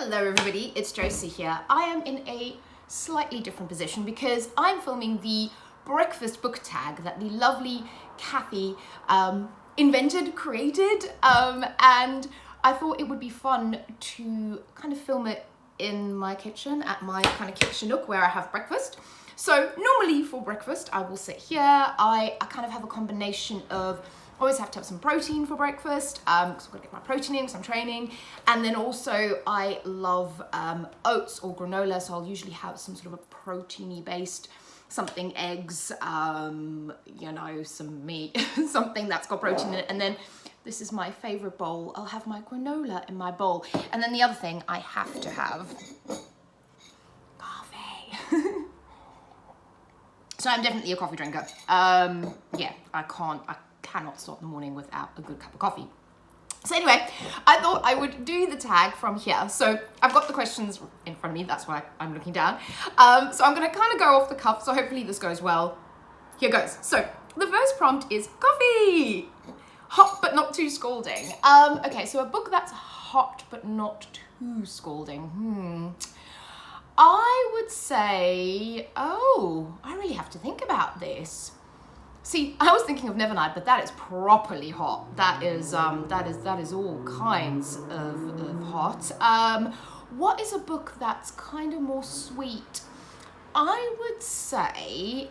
Hello everybody, it's Josie here. I am in a slightly different position because I'm filming the breakfast book tag that the lovely Kathy invented, created, and I thought it would be fun to kind of film it in my kitchen, at my kind of kitchen nook where I have breakfast. So normally for breakfast, I will sit here. I kind of have a combination of always have to have some protein for breakfast because I've got to get my protein in because I'm training. And then also I love oats or granola, so I'll usually have some sort of a proteiny based something, eggs, you know, some meat, something that's got protein in it. And then this is my favorite bowl. I'll have my granola in my bowl. And then the other thing I have to have, coffee. So I'm definitely a coffee drinker. Yeah, I cannot start the morning without a good cup of coffee. So anyway, I thought I would do the tag from here. So I've got the questions in front of me, that's why I'm looking down. So I'm gonna kind of go off the cuff, so hopefully this goes well. Here goes. So the first prompt is coffee. Hot but not too scalding. Okay, so a book that's hot but not too scalding. I would say, I really have to think about this. See, I was thinking of Nevernight, but that is properly hot. That is all kinds of hot. What is a book that's kind of more sweet? I would say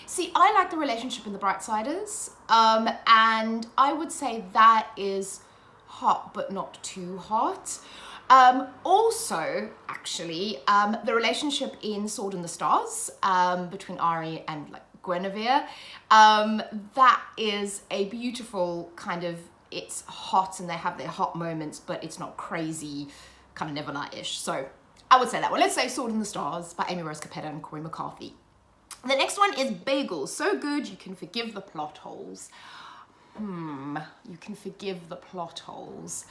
See, I like The Relationship in The Brightsiders, and I would say that is hot but not too hot. Also, actually, the relationship in Sword in the Stars between Ari and Guinevere, that is a beautiful kind of, it's hot and they have their hot moments, but it's not crazy, kind of Nevernight-ish. So I would say that one. Let's say Sword in the Stars by Amy Rose Capetta and Corey McCarthy. The next one is Bagels. So good you can forgive the plot holes. You can forgive the plot holes.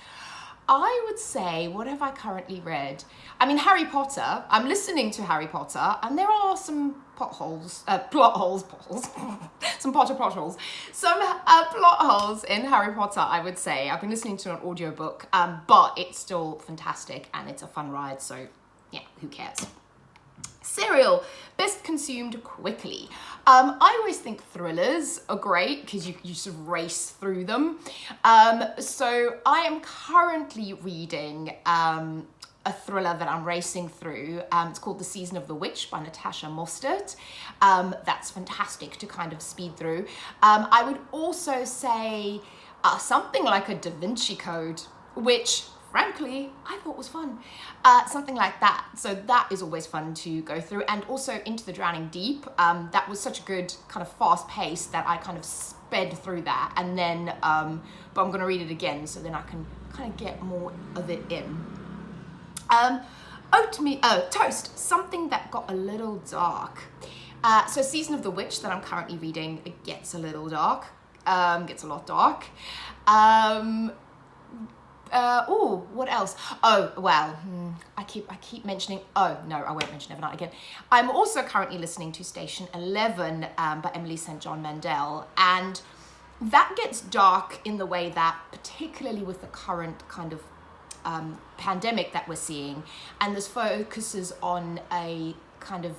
I would say, what have I currently read? I mean, Harry Potter. I'm listening to Harry Potter, and there are some plot holes, some plot holes, some plot holes in Harry Potter, I would say. I've been listening to an audiobook, but it's still fantastic, and it's a fun ride, so yeah, who cares? Cereal, best consumed quickly. I always think thrillers are great because you sort of race through them. So I am currently reading a thriller that I'm racing through. It's called The Season of the Witch by Natasha Mostert. That's fantastic to kind of speed through. I would also say something like a Da Vinci Code, which frankly, I thought was fun. Something like that. So that is always fun to go through. And also Into the Drowning Deep. That was such a good kind of fast pace that I kind of sped through that. And then, but I'm going to read it again so then I can kind of get more of it in. Toast. Something that got a little dark. So Season of the Witch that I'm currently reading, it gets a little dark. Gets a lot dark. What else? I keep mentioning, I won't mention Nevernight again. I'm also currently listening to Station 11 by Emily St. John Mandel, and that gets dark in the way that, particularly with the current kind of pandemic that we're seeing, and this focuses on a kind of,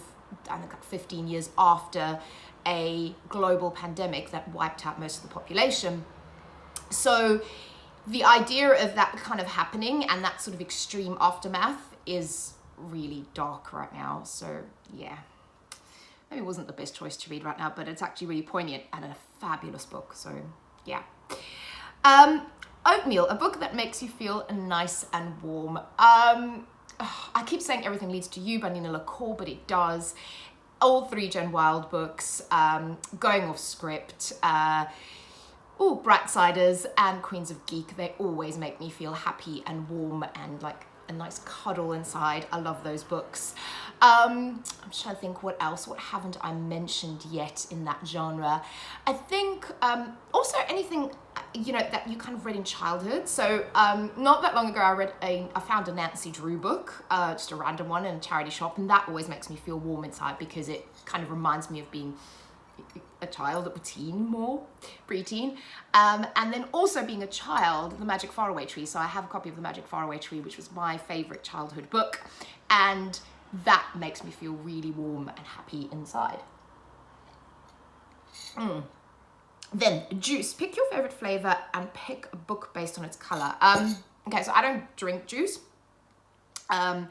I think 15 years after a global pandemic that wiped out most of the population. So the idea of that kind of happening and that sort of extreme aftermath is really dark right now. So yeah, maybe it wasn't the best choice to read right now, but it's actually really poignant and a fabulous book. So yeah. Oatmeal, a book that makes you feel nice and warm. I keep saying Everything Leads to You by Nina LaCour, but it does. All three Jen Wilde books, going off script, Brightsiders and Queens of Geek, they always make me feel happy and warm and like a nice cuddle inside. I love those books. I'm just trying to think what else. What haven't I mentioned yet in that genre? I think also anything, you know, that you kind of read in childhood. So not that long ago, I found a Nancy Drew book, just a random one in a charity shop, and that always makes me feel warm inside because it kind of reminds me of being a child, a teen more, preteen. And then also being a child, The Magic Faraway Tree. So I have a copy of The Magic Faraway Tree, which was my favorite childhood book. And that makes me feel really warm and happy inside. Then juice. Pick your favorite flavor and pick a book based on its color. Okay, so I don't drink juice, but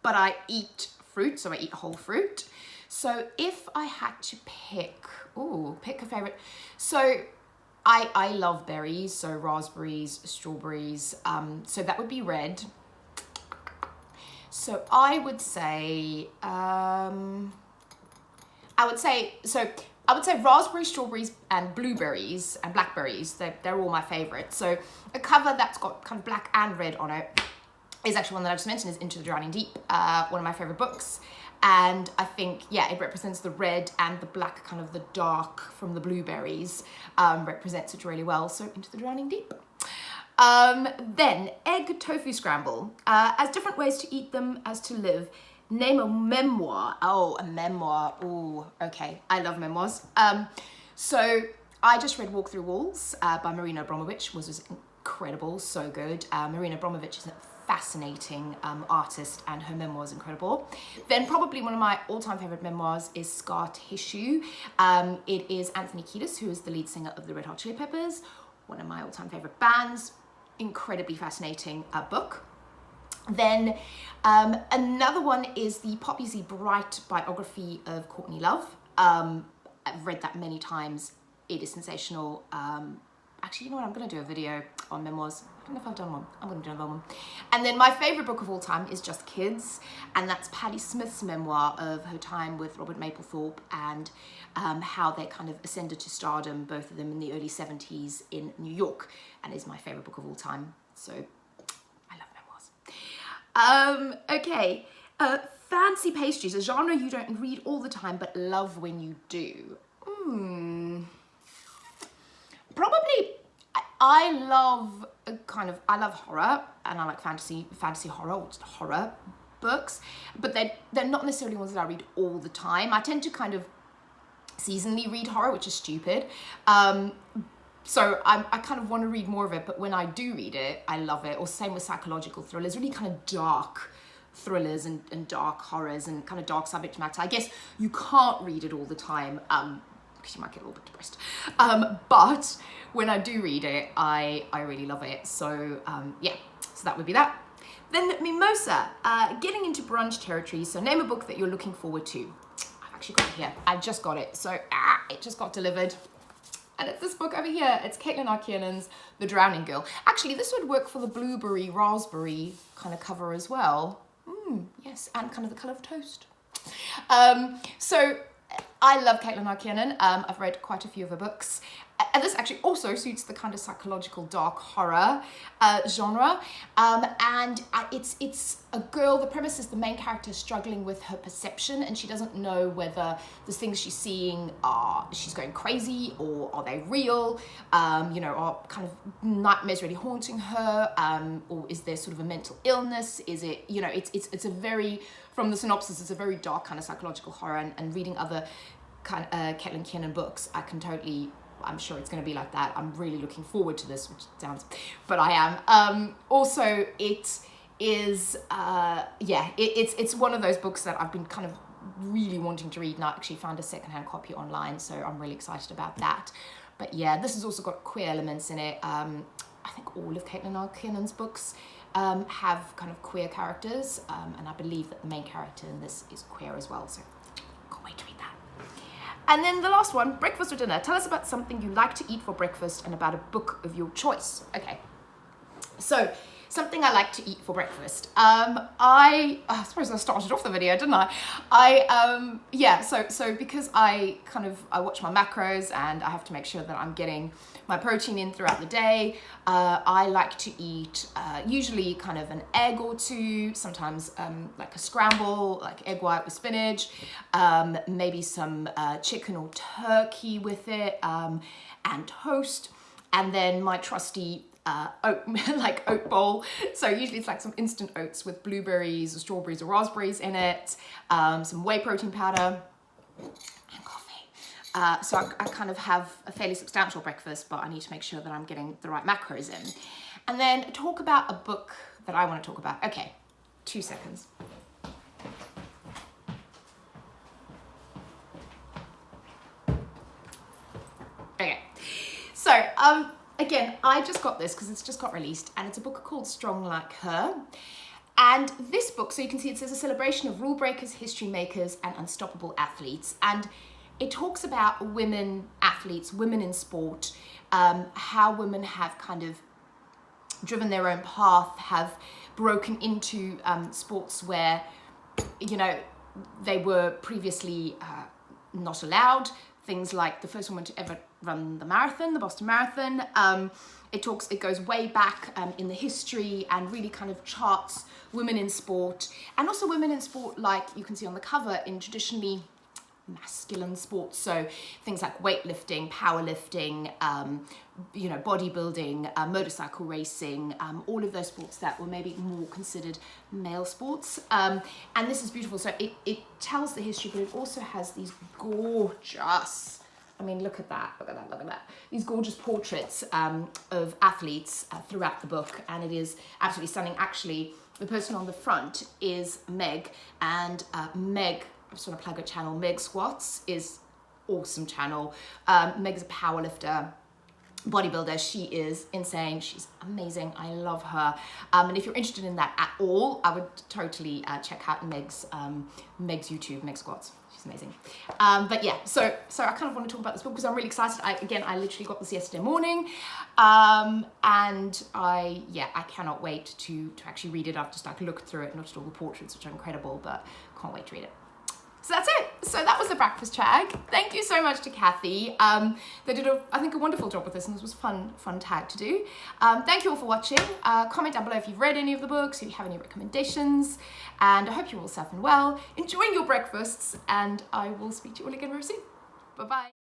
I eat fruit, so I eat whole fruit. So if I had to pick a favorite. So I love berries, so raspberries, strawberries. So that would be red. So I would say raspberries, strawberries, and blueberries and blackberries. They're all my favorites. So a cover that's got kind of black and red on it is actually one that I just mentioned, is Into the Drowning Deep, one of my favorite books. And I think, yeah, it represents the red and the black, kind of the dark from the blueberries, represents it really well. So Into the Drowning Deep. Then egg tofu scramble. As different ways to eat them as to live. Name a memoir. Oh, a memoir. Oh, okay. I love memoirs. So I just read Walk Through Walls by Marina Abramovich, which was incredible, so good. Marina Abramovich is a fascinating artist, and her memoir is incredible. Then probably one of my all-time favorite memoirs is Scar Tissue. It is Anthony Kiedis, who is the lead singer of the Red Hot Chili Peppers, one of my all-time favorite bands. Incredibly fascinating book. Then another one is the Poppy Z. Bright biography of Courtney Love. I've read that many times. It is sensational. Actually, you know what? I'm going to do a video on memoirs. I don't know if I've done one. I'm going to do another one. And then my favorite book of all time is Just Kids. And that's Patti Smith's memoir of her time with Robert Mapplethorpe and how they kind of ascended to stardom, both of them in the early 70s in New York. And is my favorite book of all time. So I love memoirs. Okay. Fancy pastries, a genre you don't read all the time but love when you do. Probably, I love horror, and I like fantasy horror, or just horror books, but they're not necessarily ones that I read all the time. I tend to kind of seasonally read horror, which is stupid. So I kind of want to read more of it, but when I do read it, I love it. Or same with psychological thrillers, really kind of dark thrillers and dark horrors and kind of dark subject matter. I guess you can't read it all the time, because you might get a little bit depressed. But when I do read it, I really love it. So yeah, so that would be that. Then mimosa, getting into brunch territory. So name a book that you're looking forward to. I've actually got it here. I just got it. So it just got delivered. And it's this book over here. It's Caitlin R. Kiernan's The Drowning Girl. Actually, this would work for the blueberry raspberry kind of cover as well. Yes, and kind of the colour of toast. So I love Caitlin R. Kiernan. I've read quite a few of her books. And this actually also suits the kind of psychological dark horror genre. And it's a girl, the premise is the main character is struggling with her perception, and she doesn't know whether the things she's seeing she's going crazy, or are they real, are kind of nightmares really haunting her, or is there sort of a mental illness? Is it, it's a very, from the synopsis, it's a very dark kind of psychological horror, and reading other kind of Caitlin Kiernan books, I'm sure it's going to be like that. I'm really looking forward to this, which sounds, but I am. Also, it is, it's one of those books that I've been kind of really wanting to read, and I actually found a secondhand copy online, so I'm really excited about that. But yeah, this has also got queer elements in it. I think all of Caitlin R. Kiernan's books have kind of queer characters, and I believe that the main character in this is queer as well, so can't wait to read that. And then the last one, breakfast or dinner. Tell us about something you like to eat for breakfast and about a book of your choice. Okay, so something I like to eat for breakfast. I suppose I started off the video, didn't I? So because I watch my macros and I have to make sure that I'm getting my protein in throughout the day, I like to eat usually kind of an egg or two, sometimes like a scramble, like egg white with spinach, maybe some chicken or turkey with it, and toast, and then my trusty oat bowl. So usually it's like some instant oats with blueberries or strawberries or raspberries in it, some whey protein powder, and coffee. So I kind of have a fairly substantial breakfast, but I need to make sure that I'm getting the right macros in. And then talk about a book that I want to talk about. Okay, 2 seconds. Okay, so again, I just got this because it's just got released, and it's a book called Strong Like Her. And this book, so you can see it says a celebration of rule breakers, history makers, and unstoppable athletes. And it talks about women athletes, women in sport, how women have kind of driven their own path, have broken into sports where, you know, they were previously not allowed. Things like the first woman to ever run the marathon, the Boston Marathon. It goes way back in the history and really kind of charts women in sport, and also women in sport, like you can see on the cover, in traditionally masculine sports. So things like weightlifting, powerlifting, you know, bodybuilding, motorcycle racing, all of those sports that were maybe more considered male sports. And this is beautiful. So it tells the history, but it also has these gorgeous, I mean, look at that, look at that, look at that. These gorgeous portraits of athletes throughout the book, and it is absolutely stunning. Actually, the person on the front is Meg, and Meg, I'm just going to plug her channel, Meg Squats, is awesome channel. Meg's a powerlifter, bodybuilder. She is insane. She's amazing. I love her. And if you're interested in that at all, I would totally check out Meg's YouTube, Meg Squats. She's amazing. But yeah, so I kind of want to talk about this book because I'm really excited. I literally got this yesterday morning, and I cannot wait to actually read it. I've just like looked through it, not just all the portraits, which are incredible, but can't wait to read it. So that's it. So that was the breakfast tag. Thank you so much to Kathy. They did, I think, a wonderful job with this, and this was fun tag to do. Thank you all for watching. Comment down below if you've read any of the books, if you have any recommendations, and I hope you're all safe and well, enjoying your breakfasts, and I will speak to you all again very soon. Bye-bye.